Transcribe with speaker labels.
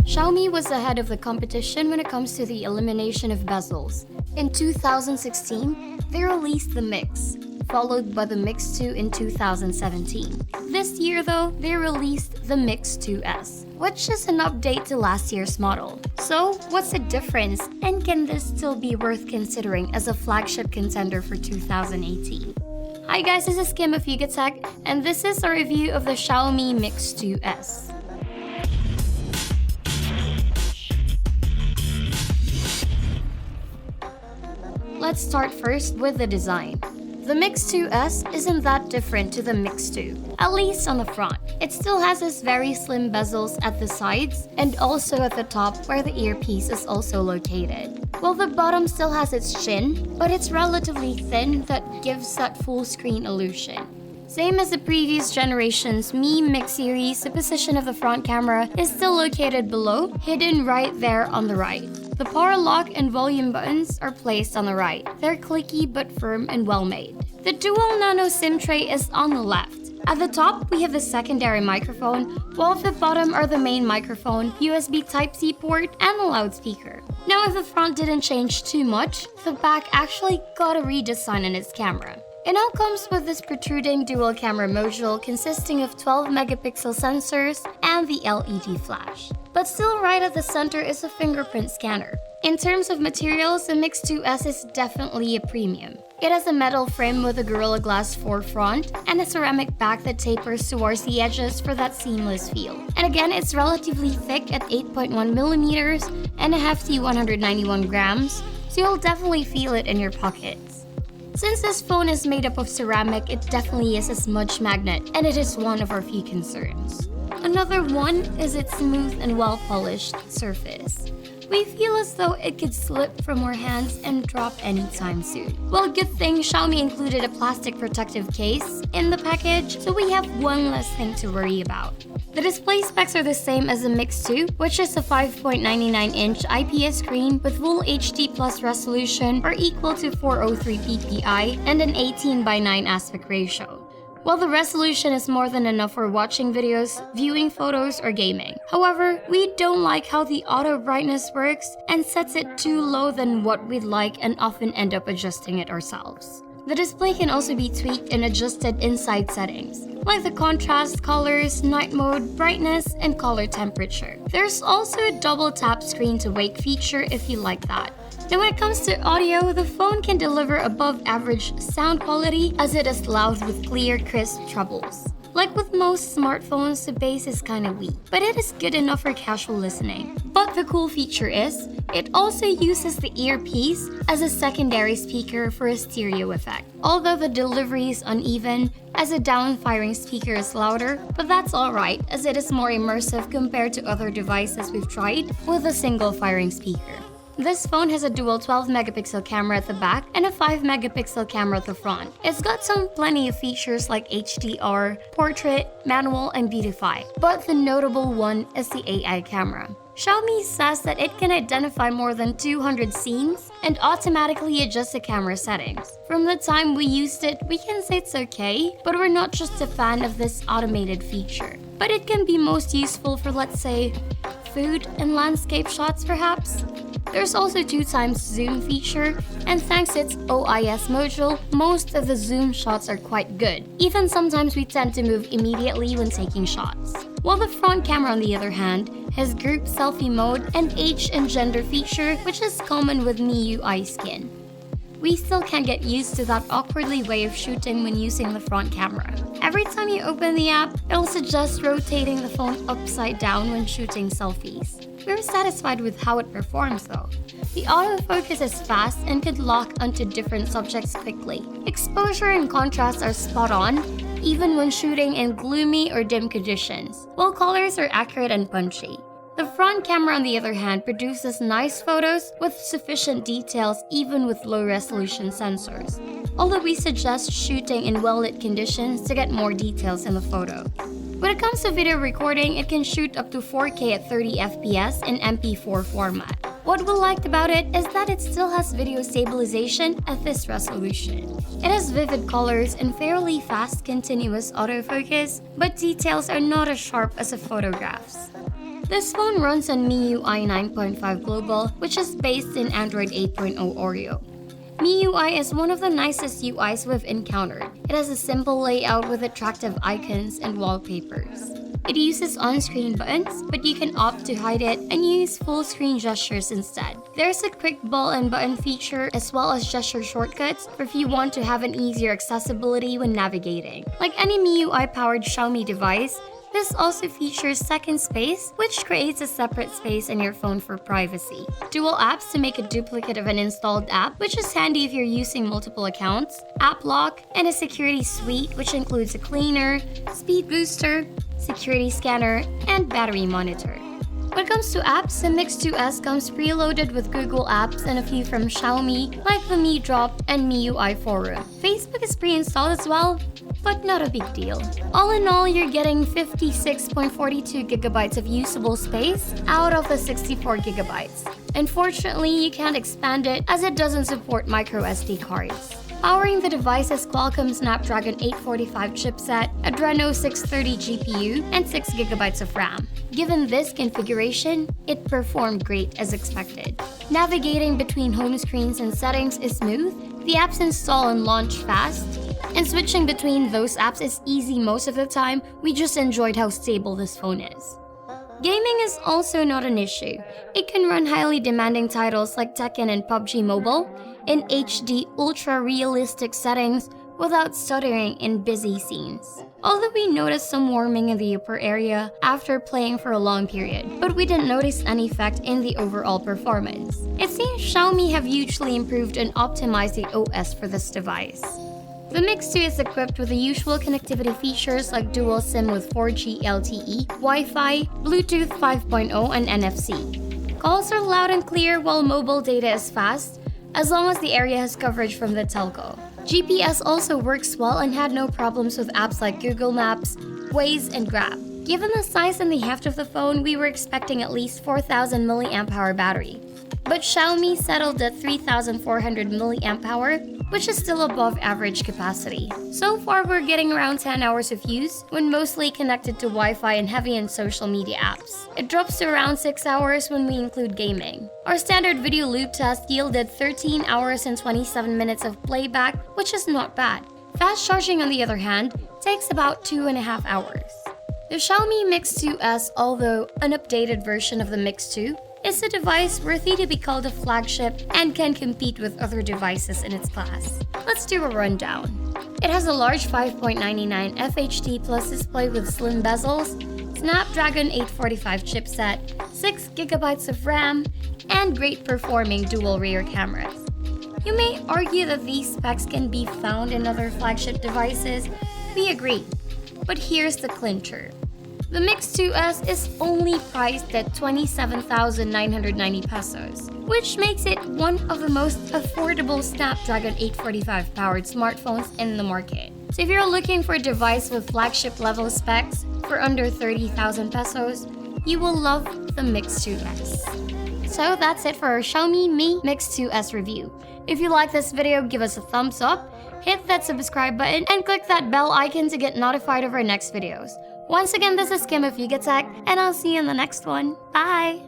Speaker 1: Xiaomi was ahead of the competition when it comes to the elimination of bezels. In 2016, they released the Mix, followed by the Mix 2 in 2017. This year though, they released the Mix 2S, which is an update to last year's model. So, what's the difference, and can this still be worth considering as a flagship contender for 2018? Hi guys, this is Kim of YugaTech, and this is a review of the Xiaomi Mix 2S. Let's start first with the design. The Mix 2S isn't that different to the Mix 2, at least on the front. It still has its very slim bezels at the sides and also at the top where the earpiece is also located. While the bottom still has its chin, but it's relatively thin that gives that full screen illusion. Same as the previous generation's Mi Mix series, the position of the front camera is still located below, hidden right there on the right. The power lock and volume buttons are placed on the right. They're clicky but firm and well made. The dual nano SIM tray is on the left. At the top, we have the secondary microphone, while at the bottom are the main microphone, USB Type-C port, and the loudspeaker. Now, if the front didn't change too much, the back actually got a redesign on its camera. It now comes with this protruding dual camera module consisting of 12 megapixel sensors and the LED flash. But still right at the center is a fingerprint scanner. In terms of materials, the Mix 2S is definitely a premium. It has a metal frame with a Gorilla Glass 4 front and a ceramic back that tapers towards the edges for that seamless feel. And again, it's relatively thick at 8.1 millimeters and a hefty 191 grams, so you'll definitely feel it in your pockets. Since this phone is made up of ceramic, it definitely is a smudge magnet, and it is one of our few concerns. Another one is its smooth and well-polished surface. We feel as though it could slip from our hands and drop anytime soon. Well, good thing Xiaomi included a plastic protective case in the package, so we have one less thing to worry about. The display specs are the same as the Mix 2, which is a 5.99-inch IPS screen with full HD Plus resolution or equal to 403 ppi and an 18:9 aspect ratio. While the resolution is more than enough for watching videos, viewing photos, or gaming. However, we don't like how the auto brightness works and sets it too low than what we'd like and often end up adjusting it ourselves. The display can also be tweaked and adjusted inside settings, like the contrast, colors, night mode, brightness, and color temperature. There's also a double tap screen to wake feature if you like that. Now when it comes to audio, the phone can deliver above average sound quality as it is loud with clear, crisp trebles. Like with most smartphones, the bass is kinda weak, but it is good enough for casual listening. But the cool feature is, it also uses the earpiece as a secondary speaker for a stereo effect. Although the delivery is uneven, as a down-firing speaker is louder, but that's alright as it is more immersive compared to other devices we've tried with a single-firing speaker. This phone has a dual 12 megapixel camera at the back and a 5 megapixel camera at the front. It's got plenty of features like HDR, portrait, manual, and beautify, but the notable one is the AI camera. Xiaomi says that it can identify more than 200 scenes and automatically adjust the camera settings. From the time we used it, we can say it's okay, but we're not just a fan of this automated feature. But it can be most useful for, let's say, food and landscape shots perhaps. There's also 2x zoom feature, and thanks to its OIS module, most of the zoom shots are quite good. Even sometimes we tend to move immediately when taking shots. While the front camera, on the other hand, has group selfie mode and age and gender feature, which is common with MIUI skin. We still can't get used to that awkwardly way of shooting when using the front camera. Every time you open the app, it'll suggest rotating the phone upside down when shooting selfies. We're satisfied with how it performs though. The autofocus is fast and could lock onto different subjects quickly. Exposure and contrast are spot on, even when shooting in gloomy or dim conditions, while colors are accurate and punchy. The front camera, on the other hand, produces nice photos with sufficient details even with low-resolution sensors, although we suggest shooting in well-lit conditions to get more details in the photo. When it comes to video recording, it can shoot up to 4K at 30 FPS in MP4 format. What we liked about it is that it still has video stabilization at this resolution. It has vivid colors and fairly fast continuous autofocus, but details are not as sharp as the photographs. This phone runs on MIUI 9.5 Global, which is based in Android 8.0 Oreo. MIUI is one of the nicest UIs we've encountered. It has a simple layout with attractive icons and wallpapers. It uses on-screen buttons, but you can opt to hide it and use full-screen gestures instead. There's a quick ball and button feature as well as gesture shortcuts for if you want to have an easier accessibility when navigating. Like any MIUI-powered Xiaomi device, this also features second space, which creates a separate space in your phone for privacy. Dual apps to make a duplicate of an installed app, which is handy if you're using multiple accounts, app lock, and a security suite, which includes a cleaner, speed booster, security scanner, and battery monitor. When it comes to apps, the Mix 2S comes preloaded with Google apps and a few from Xiaomi, like the Mi Drop and MIUI Forum. Facebook is pre-installed as well, but not a big deal. All in all, you're getting 56.42 gigabytes of usable space out of the 64 gigabytes. Unfortunately, you can't expand it as it doesn't support microSD cards. Powering the device is Qualcomm Snapdragon 845 chipset, Adreno 630 GPU, and 6 GB of RAM. Given this configuration, it performed great as expected. Navigating between home screens and settings is smooth, the apps install and launch fast, and switching between those apps is easy most of the time. We just enjoyed how stable this phone is. Gaming is also not an issue. It can run highly demanding titles like Tekken and PUBG Mobile in HD ultra-realistic settings without stuttering in busy scenes. Although we noticed some warming in the upper area after playing for a long period, but we didn't notice any effect in the overall performance. It seems Xiaomi have hugely improved and optimized the OS for this device. The Mix 2 is equipped with the usual connectivity features like dual SIM with 4G LTE, Wi-Fi, Bluetooth 5.0, and NFC. Calls are loud and clear while mobile data is fast, as long as the area has coverage from the telco. GPS also works well and had no problems with apps like Google Maps, Waze, and Grab. Given the size and the heft of the phone, we were expecting at least 4,000 mAh battery. But Xiaomi settled at 3,400 mAh, which is still above average capacity. So far, we're getting around 10 hours of use when mostly connected to Wi-Fi and heavy in social media apps. It drops to around 6 hours when we include gaming. Our standard video loop test yielded 13 hours and 27 minutes of playback, which is not bad. Fast charging, on the other hand, takes about 2.5 hours. The Xiaomi Mix 2S, although an updated version of the Mix 2, is a device worthy to be called a flagship and can compete with other devices in its class. Let's do a rundown. It has a large 5.99 FHD Plus display with slim bezels, Snapdragon 845 chipset, 6 GB of RAM, and great performing dual rear cameras. You may argue that these specs can be found in other flagship devices. We agree, but here's the clincher. The Mix 2S is only priced at 27,990 pesos, which makes it one of the most affordable Snapdragon 845 powered smartphones in the market. So if you're looking for a device with flagship level specs for under 30,000 pesos, you will love the Mix 2S. So that's it for our Xiaomi Mi Mix 2S review. If you like this video, give us a thumbs up, hit that subscribe button, and click that bell icon to get notified of our next videos. Once again, this is Kim of YugaTech, and I'll see you in the next one. Bye!